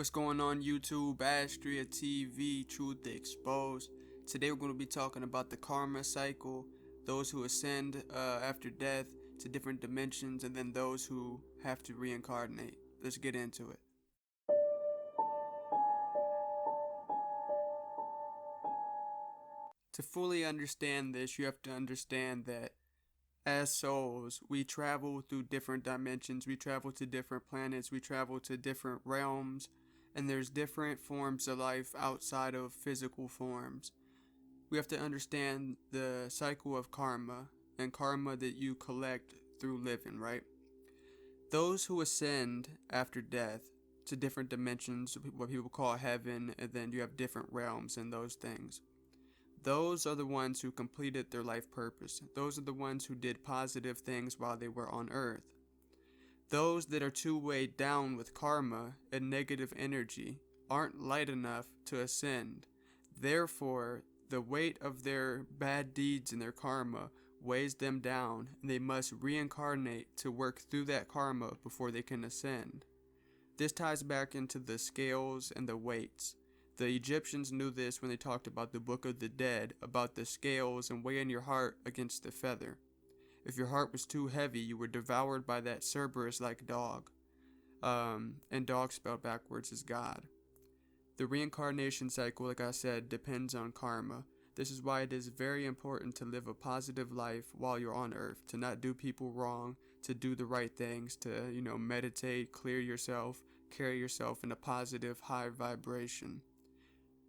What's going on YouTube, Astria TV, Truth Exposed. Today we're going to be talking about the karma cycle, those who ascend after death to different dimensions, and then those who have to reincarnate. Let's get into it. To fully understand this, you have to understand that as souls, we travel through different dimensions, we travel to different planets, we travel to different realms, and there's different forms of life outside of physical forms. We have to understand the cycle of karma and karma that you collect through living, right? Those who ascend after death to different dimensions, what people call heaven, and then you have different realms and those things. Those are the ones who completed their life purpose. Those are the ones who did positive things while they were on earth. Those that are too weighed down with karma and negative energy aren't light enough to ascend. Therefore, the weight of their bad deeds and their karma weighs them down, and they must reincarnate to work through that karma before they can ascend. This ties back into the scales and the weights. The Egyptians knew this when they talked about the Book of the Dead, about the scales and weighing your heart against the feather. If your heart was too heavy, you were devoured by that Cerberus-like dog. And dog spelled backwards is God. The reincarnation cycle, like I said, depends on karma. This is why it is very important to live a positive life while you're on earth, to not do people wrong, to do the right things, to, meditate, clear yourself, carry yourself in a positive, high vibration.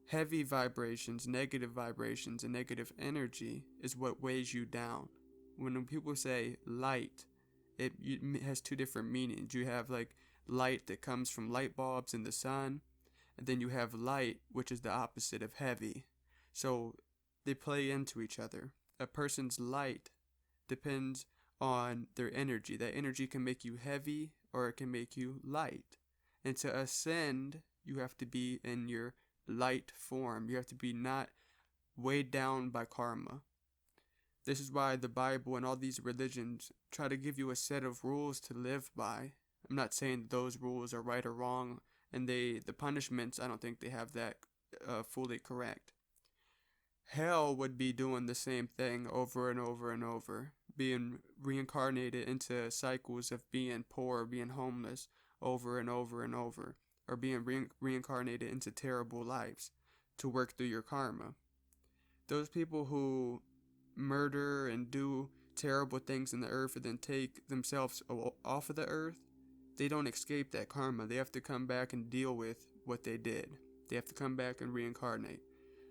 Heavy vibrations, negative vibrations, and negative energy is what weighs you down. When people say light, it has two different meanings. You have like light that comes from light bulbs in the sun, and then you have light, which is the opposite of heavy. So they play into each other. A person's light depends on their energy. That energy can make you heavy or it can make you light. And to ascend, you have to be in your light form. You have to be not weighed down by karma. This is why the Bible and all these religions try to give you a set of rules to live by. I'm not saying those rules are right or wrong, and the punishments, I don't think they have that fully correct. Hell would be doing the same thing over and over and over, being reincarnated into cycles of being poor, being homeless over and over and over, or being reincarnated into terrible lives to work through your karma. Those people who murder and do terrible things in the earth and then take themselves off of the earth, they don't escape that karma. They have to come back and deal with what they did. They have to come back and reincarnate.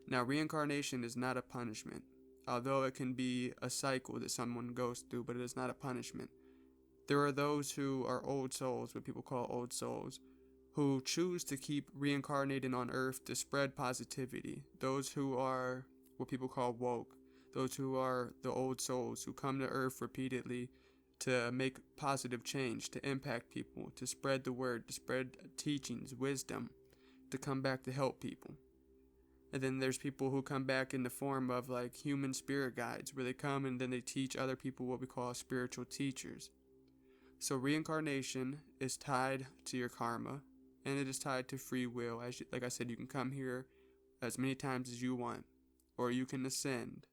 Now, reincarnation is not a punishment, although it can be a cycle that someone goes through, but it is not a punishment. There are those who are old souls, what people call old souls, who choose to keep reincarnating on earth to spread positivity. Those who are what people call woke. Those who are the old souls who come to earth repeatedly to make positive change, to impact people, to spread the word, to spread teachings, wisdom, to come back to help people. And then there's people who come back in the form of like human spirit guides, where they come and then they teach other people what we call spiritual teachers. So reincarnation is tied to your karma, and it is tied to free will. Like I said, you can come here as many times as you want, or you can ascend.